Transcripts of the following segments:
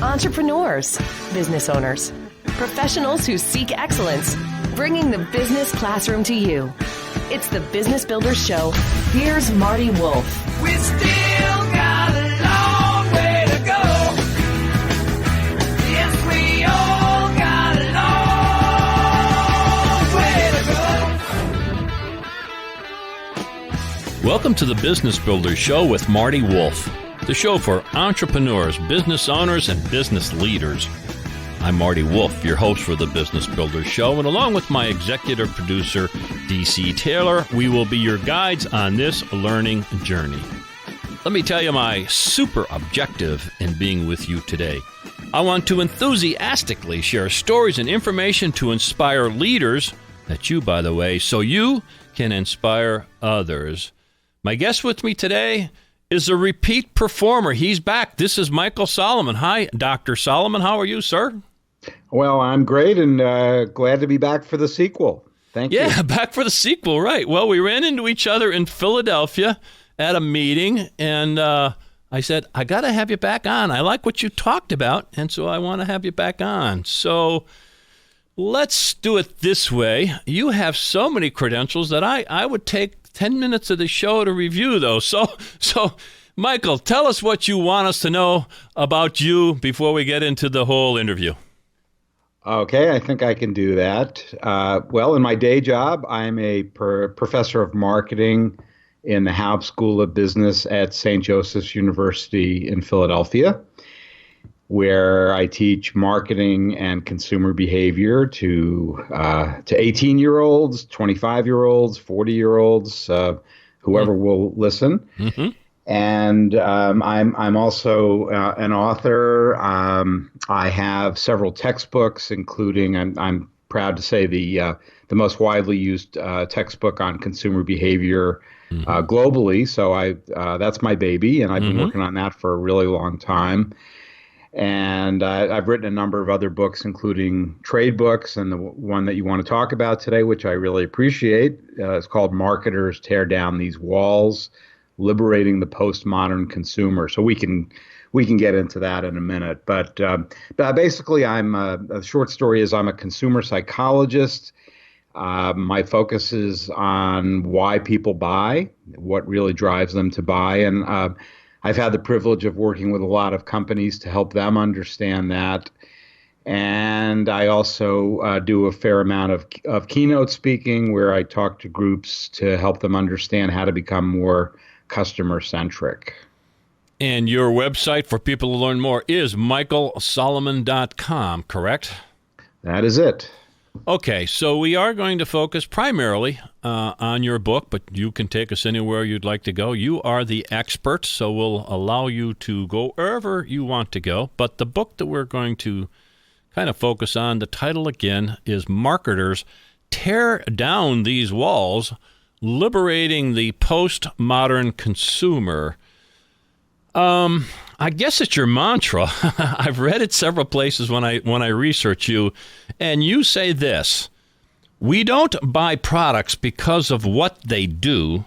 Entrepreneurs, business owners, professionals who seek excellence, bringing the business classroom to you. It's the Business Builders Show. Here's Marty Wolf. We still got a long way to go. Yes, we all got a long way to go. Welcome to the Business Builders Show with Marty Wolf, the show for entrepreneurs, business owners, and business leaders. I'm Marty Wolf, your host for the Business Builders Show, and along with my executive producer, DC Taylor, we will be your guides on this learning journey. Let me tell you my super objective in being with you today. I want to enthusiastically share stories and information to inspire leaders, that's you, by the way, so you can inspire others. My guest with me today is a repeat performer. He's back. This is Michael Solomon. Hi, Dr. Solomon. How are you, sir? Well, I'm great and glad to be back for the sequel. Thank you. Yeah, back for the sequel, right. Well, we ran into each other in Philadelphia at a meeting, and I said, I got to have you back on. I like what you talked about, and so I want to have you back on. So let's do it this way. You have so many credentials that I would take 10 minutes of the show to review those. So, Michael, tell us what you want us to know about you before we get into the whole interview. Okay, I think I can do that. Well, in my day job, I'm a professor of marketing in the Haub School of Business at St. Joseph's University in Philadelphia, where I teach marketing and consumer behavior to 18-year-olds, 25-year-olds, 40-year-olds, whoever will listen. Mm-hmm. And I'm also an author. I have several textbooks, including I'm proud to say the most widely used textbook on consumer behavior globally. So that's my baby, and I've been working on that for a really long time. And I've written a number of other books, including trade books, and the one that you want to talk about today, which I really appreciate, is called Marketers Tear Down These Walls, Liberating the Postmodern Consumer. So we can get into that in a minute. But basically, a short story is I'm a consumer psychologist. My focus is on why people buy, what really drives them to buy. And I've had the privilege of working with a lot of companies to help them understand that. And I also do a fair amount of keynote speaking where I talk to groups to help them understand how to become more customer-centric. And your website for people to learn more is michaelsolomon.com, correct? That is it. Okay, so we are going to focus primarily on your book, but you can take us anywhere you'd like to go. You are the expert, so we'll allow you to go wherever you want to go. But the book that we're going to kind of focus on, the title again, is Marketers Tear Down These Walls, Liberating the Postmodern Consumer. I guess it's your mantra. I've read it several places when I research you, and you say this: we don't buy products because of what they do.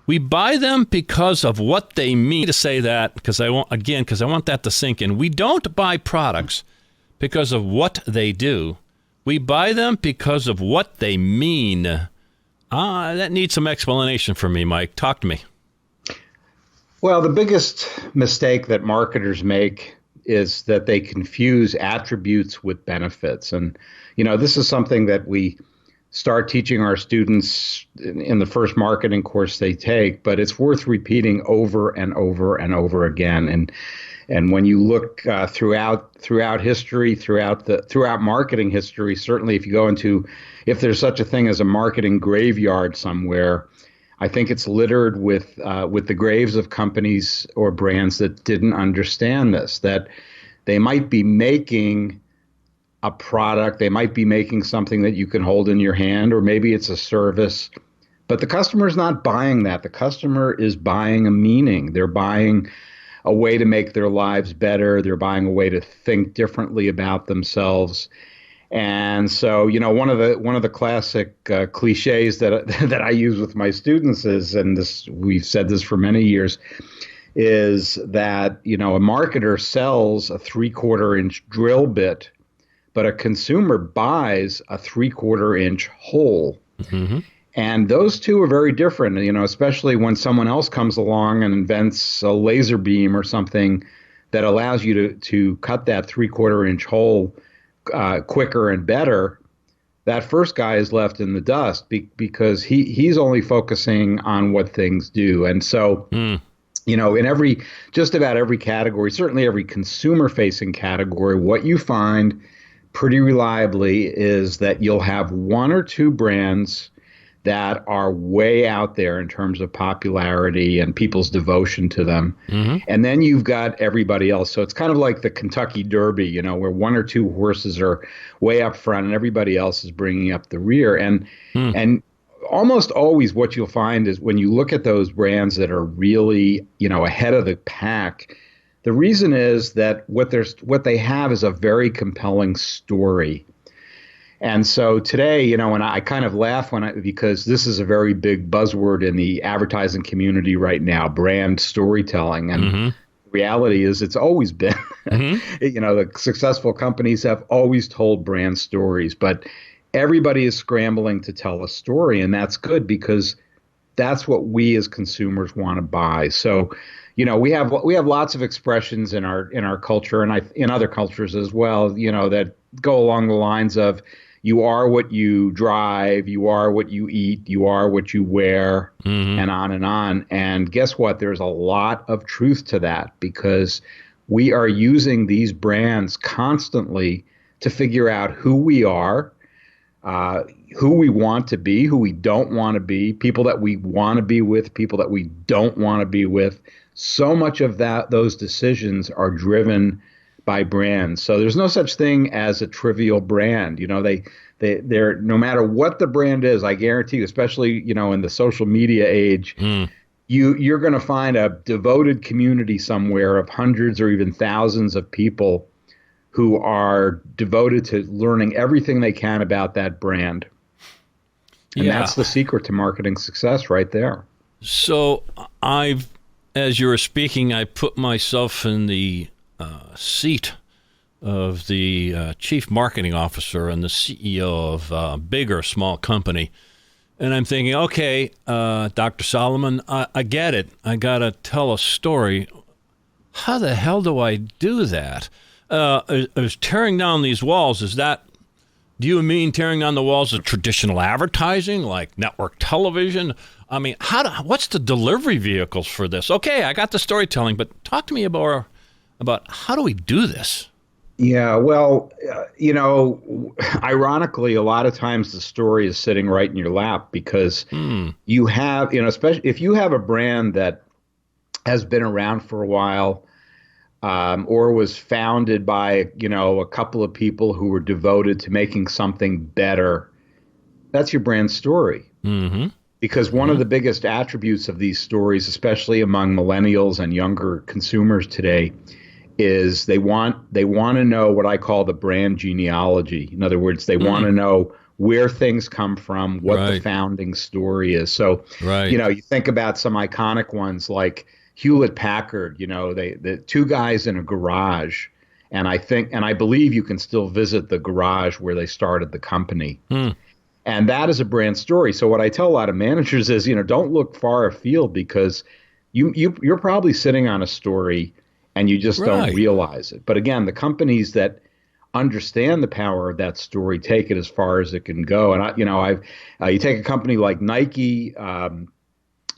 We buy them because of what they mean. To say that because I want that to sink in. We don't buy products because of what they do. We buy them because of what they mean. That needs some explanation for me, Mike. Talk to me. Well, the biggest mistake that marketers make is that they confuse attributes with benefits. And, this is something that we start teaching our students in the first marketing course they take, but it's worth repeating over and over and over again. And when you look throughout history, throughout marketing history, certainly if there's such a thing as a marketing graveyard somewhere, I think it's littered with the graves of companies or brands that didn't understand this, that they might be making a product, they might be making something that you can hold in your hand, or maybe it's a service, but the customer is not buying that. The customer is buying a meaning. They're buying a way to make their lives better. They're buying a way to think differently about themselves. And so, one of the classic cliches that I use with my students is, and we've said this for many years, is that, a marketer sells a 3/4 inch drill bit, but a consumer buys a 3/4 inch hole. Mm-hmm. And those two are very different, especially when someone else comes along and invents a laser beam or something that allows you to cut that 3/4 inch hole quicker and better. That first guy is left in the dust because he's only focusing on what things do. And so, in just about every category, certainly every consumer-facing category, what you find pretty reliably is that you'll have one or two brands that are way out there in terms of popularity and people's devotion to them. Mm-hmm. And then you've got everybody else. So it's kind of like the Kentucky Derby, where one or two horses are way up front and everybody else is bringing up the rear. And almost always what you'll find is when you look at those brands that are really, ahead of the pack, the reason is that what they have is a very compelling story. And so today, and I kind of laugh because this is a very big buzzword in the advertising community right now, brand storytelling. And the reality is it's always been, the successful companies have always told brand stories, but everybody is scrambling to tell a story. And that's good because that's what we as consumers want to buy. So, we have lots of expressions in our culture and in other cultures as well, that go along the lines of, you are what you drive, you are what you eat, you are what you wear, and on and on. And guess what? There's a lot of truth to that because we are using these brands constantly to figure out who we are, who we want to be, who we don't want to be, people that we want to be with, people that we don't want to be with. So much of those decisions are driven by brands. So there's no such thing as a trivial brand. They're no matter what the brand is, I guarantee you, especially, in the social media age, you're going to find a devoted community somewhere of hundreds or even thousands of people who are devoted to learning everything they can about that brand. And that's the secret to marketing success right there. So as you were speaking, I put myself in the seat of the chief marketing officer and the CEO of a big or small company. And I'm thinking, okay, Dr. Solomon, I get it. I got to tell a story. How the hell do I do that? Is tearing down these walls, do you mean tearing down the walls of traditional advertising like network television? I mean, what's the delivery vehicles for this? Okay, I got the storytelling, but talk to me about how do we do this? Yeah, well, ironically, a lot of times the story is sitting right in your lap because you have, especially if you have a brand that has been around for a while or was founded by, a couple of people who were devoted to making something better, that's your brand story. Mm-hmm. Because one of the biggest attributes of these stories, especially among millennials and younger consumers today, is they want to know what I call the brand genealogy. In other words, they want to know where things come from, what the founding story is. So, you think about some iconic ones like Hewlett Packard, the two guys in a garage. And I believe you can still visit the garage where they started the company. And that is a brand story. So what I tell a lot of managers is, don't look far afield because you're probably sitting on a story and you just don't realize it. But again, the companies that understand the power of that story take it as far as it can go. And you take a company like Nike,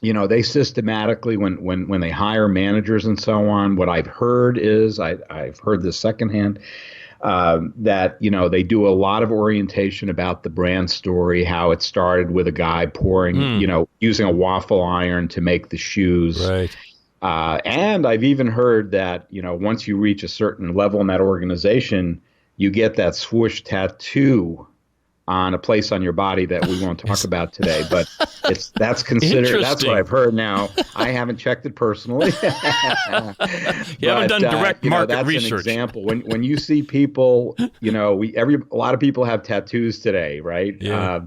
they systematically when they hire managers and so on, what I've heard is I've heard this secondhand. That, they do a lot of orientation about the brand story, how it started with a guy pouring, using a waffle iron to make the shoes. Right. And I've even heard that, once you reach a certain level in that organization, you get that swoosh tattoo on a place on your body that we won't talk about today, but that's considered, that's what I've heard. Now, I haven't checked it personally. You haven't done direct market that's research. An example. When you see people, a lot of people have tattoos today, right? Yeah.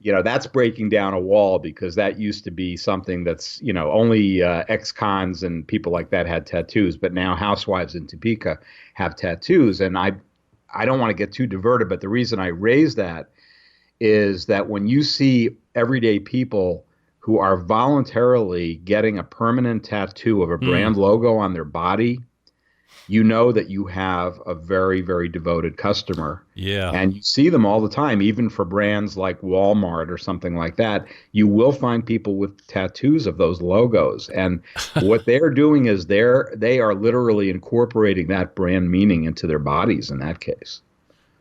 that's breaking down a wall, because that used to be something that's, only ex-cons and people like that had tattoos, but now housewives in Topeka have tattoos. And I don't want to get too diverted, but the reason I raise that is that when you see everyday people who are voluntarily getting a permanent tattoo of a brand logo on their body, you know that you have a very, very devoted customer. Yeah. And you see them all the time, even for brands like Walmart or something like that. You will find people with tattoos of those logos. And what they're doing is they are literally incorporating that brand meaning into their bodies in that case.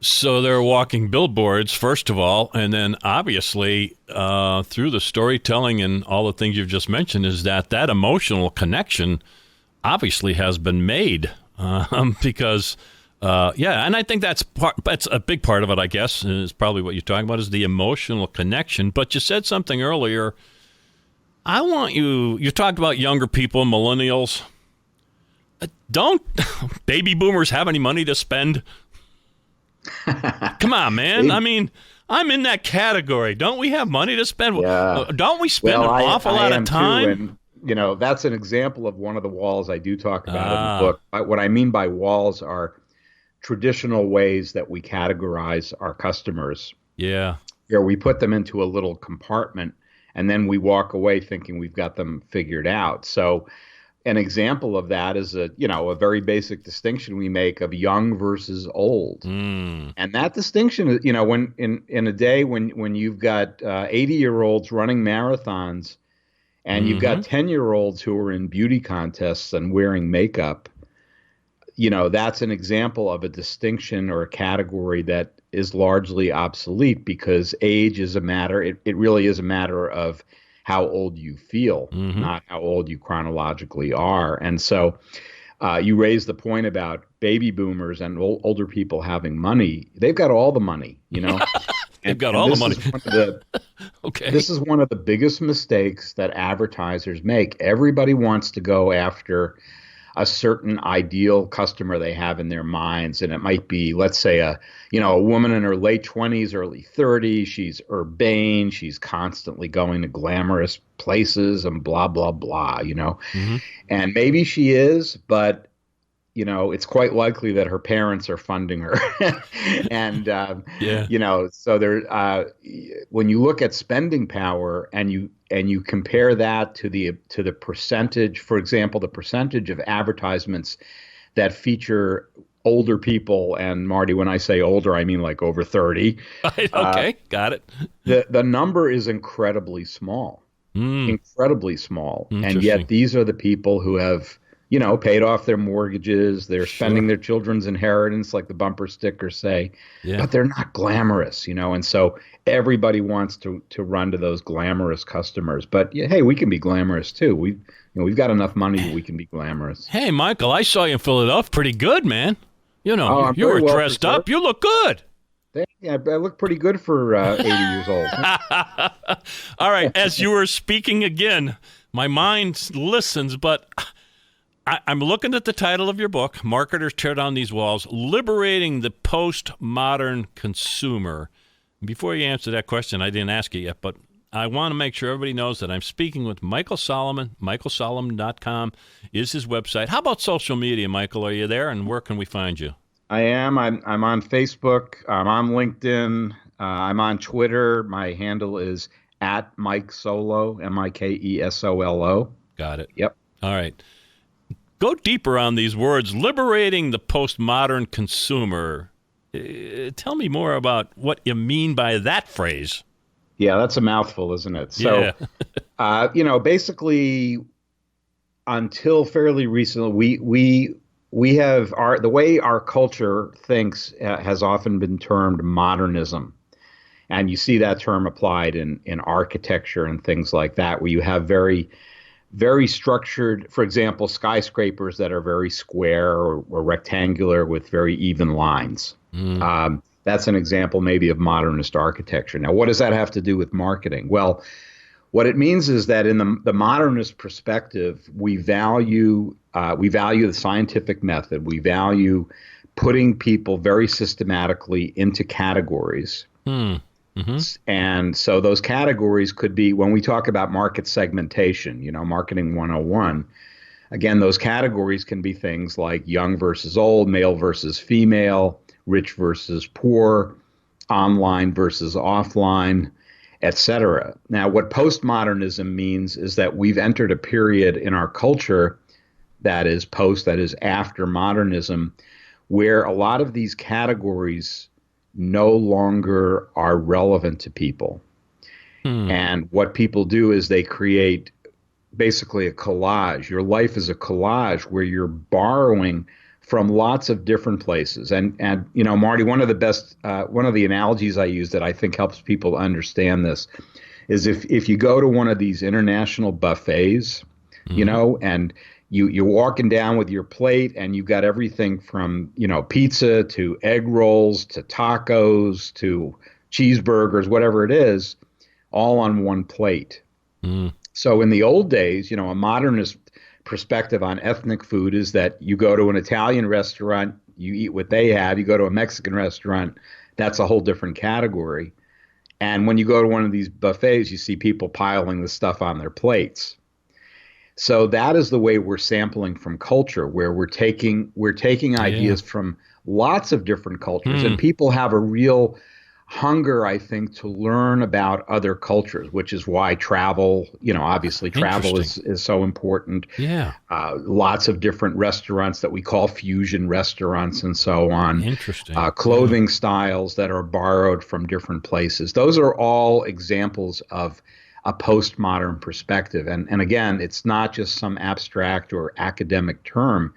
So they're walking billboards, first of all, and then obviously through the storytelling and all the things you've just mentioned is that emotional connection obviously has been made because, and I think that's a big part of it, I guess, is probably what you're talking about is the emotional connection. But you said something earlier. I want you talked about younger people, millennials. Don't baby boomers have any money to spend? Come on, man. I mean, I'm in that category. Don't we have money to spend? Yeah. Don't we spend an awful lot of time? Too, and, that's an example of one of the walls I do talk about in the book. What I mean by walls are traditional ways that we categorize our customers. Yeah. Where we put them into a little compartment and then we walk away thinking we've got them figured out. So an example of that is a very basic distinction we make of young versus old. And that distinction is, when in a day when you've got 80-year-olds running marathons and you've got 10-year-olds who are in beauty contests and wearing makeup, that's an example of a distinction or a category that is largely obsolete, because age is a matter. It really is a matter of how old you feel, not how old you chronologically are. And so you raise the point about baby boomers and older people having money. They've got all the money, They've got all the money. Okay. This is one of the biggest mistakes that advertisers make. Everybody wants to go after a certain ideal customer they have in their minds. And it might be, let's say, a woman in her late 20s, early 30s. She's urbane. She's constantly going to glamorous places and blah, blah, blah, And maybe she is, but, it's quite likely that her parents are funding her. And, so there, when you look at spending power and you compare that to the percentage, for example, the percentage of advertisements that feature older people, and Marty, when I say older, I mean like over 30. Okay, got it. The number is incredibly small, incredibly small. And yet these are the people who have, paid off their mortgages. They're spending their children's inheritance, like the bumper stickers say, but they're not glamorous, and so everybody wants to run to those glamorous customers. But hey, we can be glamorous too. We've got enough money that we can be glamorous. Hey, Michael, I saw you in Philadelphia. Pretty good, man. You were dressed up. You look good. Yeah, I look pretty good for 80 years old. All right. As you were speaking again, my mind listens, but I'm looking at the title of your book, Marketers Tear Down These Walls, Liberating the Postmodern Consumer. Before you answer that question, I didn't ask it yet, but I want to make sure everybody knows that I'm speaking with Michael Solomon. MichaelSolomon.com is his website. How about social media, Michael? Are you there, and where can we find you? I am. I'm on Facebook. I'm on LinkedIn. I'm on Twitter. My handle is @MikeSolo, MikeSolo. Got it. Yep. All right. Go deeper on these words, liberating the postmodern consumer. Tell me more about what you mean by that phrase. Yeah, that's a mouthful, isn't it? So, basically, until fairly recently, we have the way our culture thinks has often been termed modernism. And you see that term applied in architecture and things like that, where you have very, very structured, for example, skyscrapers that are very square or rectangular with very even lines. That's an example maybe of modernist architecture. Now, what does that have to do with marketing? Well, what it means is that in the modernist perspective, we value the scientific method. We value putting people very systematically into categories. And so those categories could be, when we talk about market segmentation, marketing 101, again, those categories can be things like young versus old, male versus female, rich versus poor, online versus offline, etc. Now, what postmodernism means is that we've entered a period in our culture that is after modernism, where a lot of these categories no longer are relevant to people. And what people do is they create basically a collage. Your life is a collage where you're borrowing from lots of different places. And Marty, one of the analogies I use that I think helps people understand this is if you go to one of these international buffets, and you're walking down with your plate and you've got everything from, pizza to egg rolls to tacos to cheeseburgers, whatever it is, all on one plate. So in the old days, a modernist perspective on ethnic food is that you go to an Italian restaurant, you eat what they have. You go to a Mexican restaurant, that's a whole different category. And when you go to one of these buffets, you see people piling the stuff on their plates. So that is the way we're sampling from culture, where we're taking ideas from lots of different cultures, and people have a real hunger, I think, to learn about other cultures, which is why travel, obviously travel is so important. Yeah. Lots of different restaurants that we call fusion restaurants and so on. Interesting. Clothing styles that are borrowed from different places. Those are all examples of a postmodern perspective. And again, it's not just some abstract or academic term.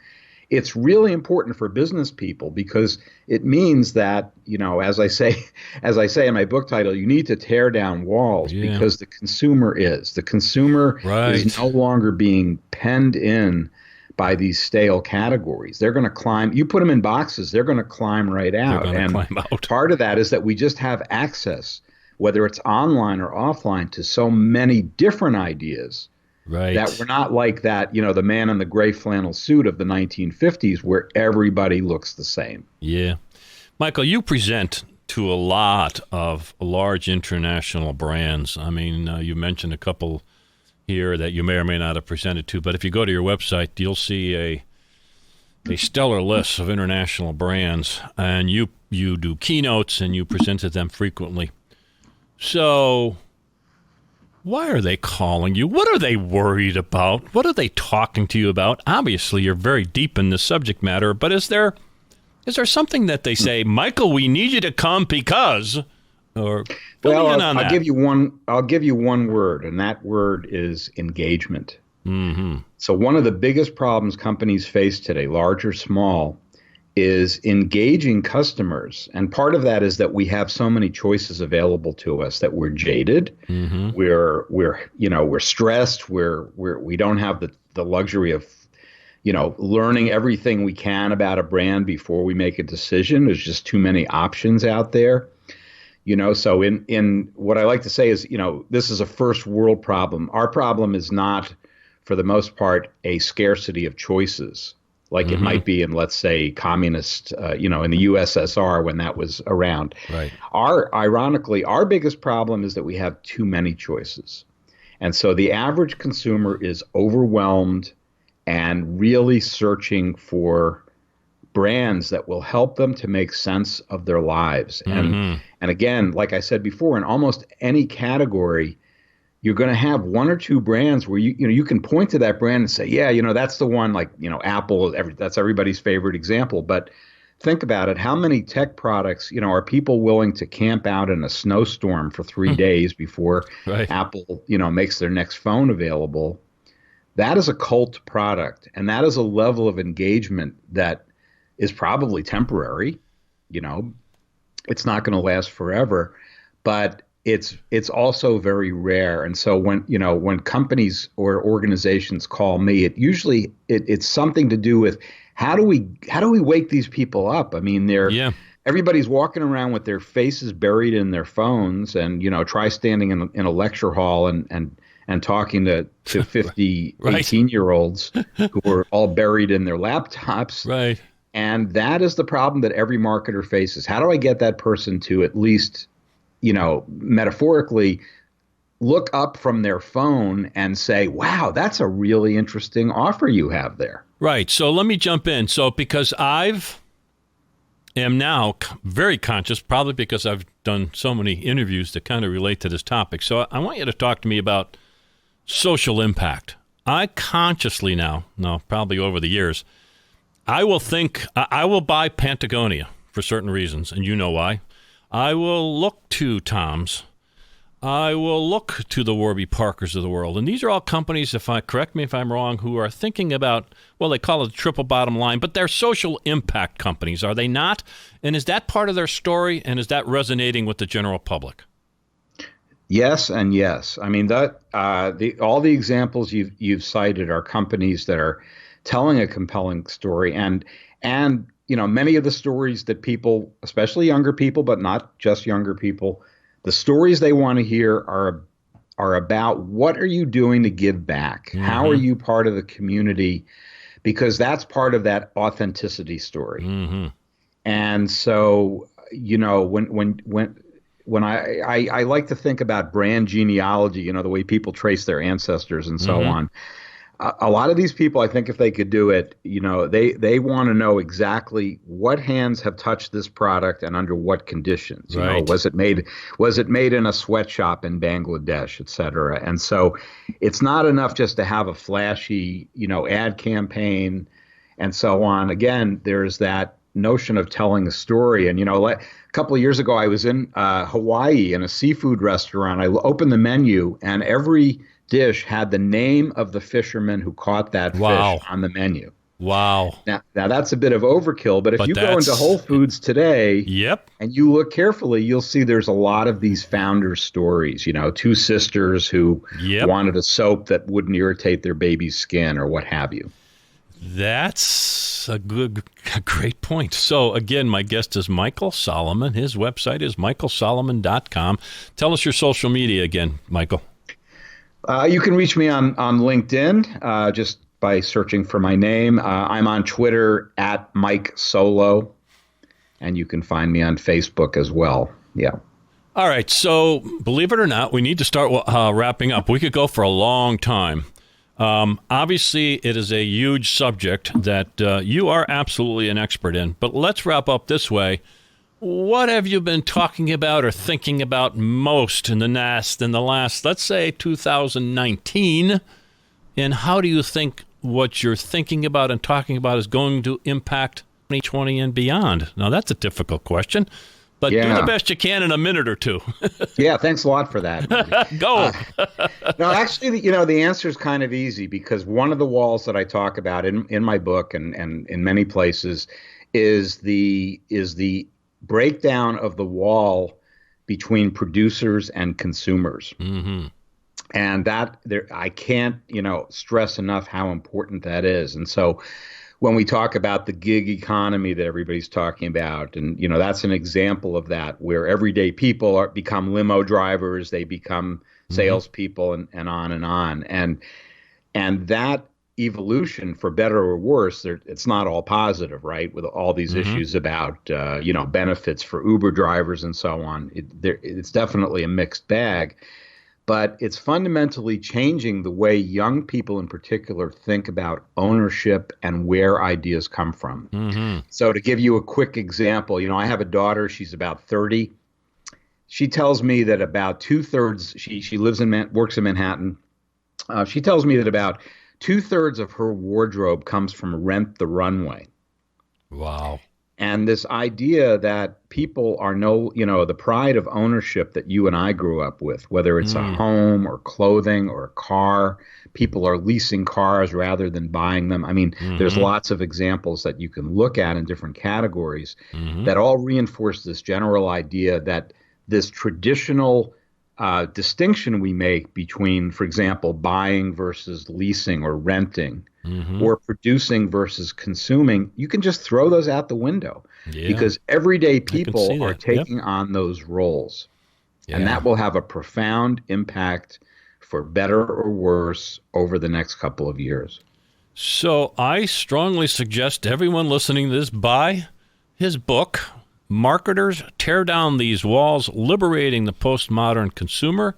It's really important for business people because it means that, as I say in my book title, you need to tear down walls because the consumer is no longer being penned in by these stale categories. They're going to climb. You put them in boxes, they're going to climb right out. Part of that is that we just have access, whether it's online or offline, to so many different ideas. Right. That we're not like that, the man in the gray flannel suit of the 1950s where everybody looks the same. Yeah. Michael, you present to a lot of large international brands. I mean, you mentioned a couple here that you may or may not have presented to, but if you go to your website, you'll see a stellar list of international brands, and you do keynotes and you present to them frequently. So why are they calling you? What are they worried about? What are they talking to you about? Obviously, you're very deep in the subject matter, but is there something that they say, Michael, we need you to come because, or I'll give you one word, and that word is engagement. So one of the biggest problems companies face today, large or small, is engaging customers. And part of that is that we have so many choices available to us that we're jaded. We're stressed. We don't have the luxury of, learning everything we can about a brand before we make a decision. There's just too many options out there. So in what I like to say is, this is a first world problem. Our problem is not, for the most part, a scarcity of choices, like it might be in, let's say, communist, in the USSR when that was around. Right. Ironically, our biggest problem is that we have too many choices. And so the average consumer is overwhelmed and really searching for brands that will help them to make sense of their lives. And again, like I said before, in almost any category, you're going to have one or two brands where you can point to that brand and say, that's the one, like, Apple, that's everybody's favorite example. But think about it. How many tech products, are people willing to camp out in a snowstorm for 3 days before Apple, makes their next phone available? That is a cult product. And that is a level of engagement that is probably temporary. It's not going to last forever, but it's also very rare. And so when companies or organizations call me, it's something to do with how do we wake these people up? I mean, everybody's walking around with their faces buried in their phones, and try standing in a lecture hall and talking to 50 18-year-olds who are all buried in their laptops. Right. And that is the problem that every marketer faces. How do I get that person to at least metaphorically, look up from their phone and say, wow, that's a really interesting offer you have there. Right. So let me jump in. So because am now very conscious, probably because I've done so many interviews that kind of relate to this topic. So I want you to talk to me about social impact. I consciously now, probably over the years, I will buy Patagonia for certain reasons, and you know why. I will look to Tom's. I will look to the Warby Parkers of the world. And these are all companies, correct me if I'm wrong, who are thinking about, well, they call it the triple bottom line, but they're social impact companies, are they not? And is that part of their story, and is that resonating with the general public? Yes and yes. I mean, all the examples you've cited are companies that are telling a compelling story, and many of the stories that people, especially younger people, but not just younger people, the stories they want to hear are about what are you doing to give back? Mm-hmm. How are you part of the community? Because that's part of that authenticity story. Mm-hmm. And so, when I like to think about brand genealogy, the way people trace their ancestors and so on. A lot of these people, I think if they could do it, they want to know exactly what hands have touched this product and under what conditions. Right. Was it made in a sweatshop in Bangladesh, et cetera? And so it's not enough just to have a flashy, ad campaign and so on. Again, there's that notion of telling a story. And, a couple of years ago, I was in Hawaii in a seafood restaurant. I opened the menu and every dish had the name of the fisherman who caught that fish on the menu. Wow. Now that's a bit of overkill, but if you go into Whole Foods today and you look carefully, you'll see there's a lot of these founder stories, two sisters who wanted a soap that wouldn't irritate their baby's skin or what have you. That's a great point. So again, my guest is Michael Solomon. His website is michaelsolomon.com. Tell us your social media again, Michael. You can reach me on LinkedIn just by searching for my name. I'm on Twitter at Mike Solo, and you can find me on Facebook as well. Yeah. All right. So believe it or not, we need to start wrapping up. We could go for a long time. Obviously, it is a huge subject that you are absolutely an expert in. But let's wrap up this way. What have you been talking about or thinking about most in the last, let's say, 2019? And how do you think what you're thinking about and talking about is going to impact 2020 and beyond? Now, that's a difficult question, but do the best you can in a minute or two. Yeah, thanks a lot for that. Go. No, actually, the answer is kind of easy because one of the walls that I talk about in my book and in many places is the breakdown of the wall between producers and consumers. Mm-hmm. And I can't, stress enough how important that is. And so when we talk about the gig economy that everybody's talking about, and, that's an example of that, where everyday people become limo drivers, they become salespeople and on and on. And that evolution, for better or worse, it's not all positive, right? With all these issues about, benefits for Uber drivers and so on. It's definitely a mixed bag, but it's fundamentally changing the way young people in particular think about ownership and where ideas come from. Mm-hmm. So to give you a quick example, I have a daughter, she's about 30. She tells me that about 2/3, she works in Manhattan. She tells me that about 2/3 of her wardrobe comes from Rent the Runway. Wow. And this idea that people are the pride of ownership that you and I grew up with, whether it's a home or clothing or a car, people are leasing cars rather than buying them. I mean, there's lots of examples that you can look at in different categories that all reinforce this general idea that this traditional distinction we make between, for example, buying versus leasing or renting or producing versus consuming, you can just throw those out the window because everyday people are taking on those roles. Yeah. And that will have a profound impact for better or worse over the next couple of years. So I strongly suggest everyone listening to this buy his book, marketers tear down these walls, liberating the postmodern consumer.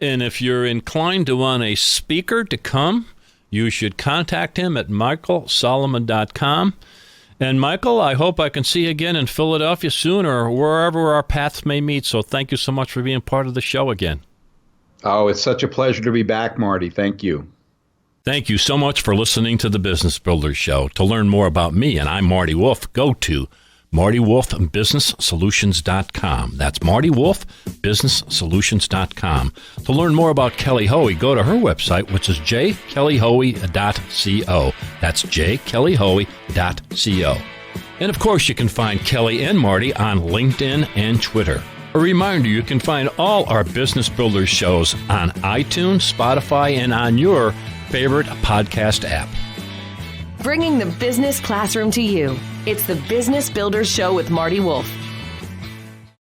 And if you're inclined to want a speaker to come, you should contact him at michaelsolomon.com. And Michael, I hope I can see you again in Philadelphia soon or wherever our paths may meet. So thank you so much for being part of the show again. Oh, it's such a pleasure to be back, Marty. Thank you. Thank you so much for listening to the Business Builders Show. To learn more about me, and I'm Marty Wolf, go to MartyWolfBusinessSolutions.com. That's MartyWolfBusinessSolutions.com. To learn more about Kelly Hoey, go to her website, which is jkellyhoey.co. That's jkellyhoey.co. And of course, you can find Kelly and Marty on LinkedIn and Twitter. A reminder, you can find all our Business Builders shows on iTunes, Spotify, and on your favorite podcast app. Bringing the business classroom to you. It's the Business Builders Show with Marty Wolf.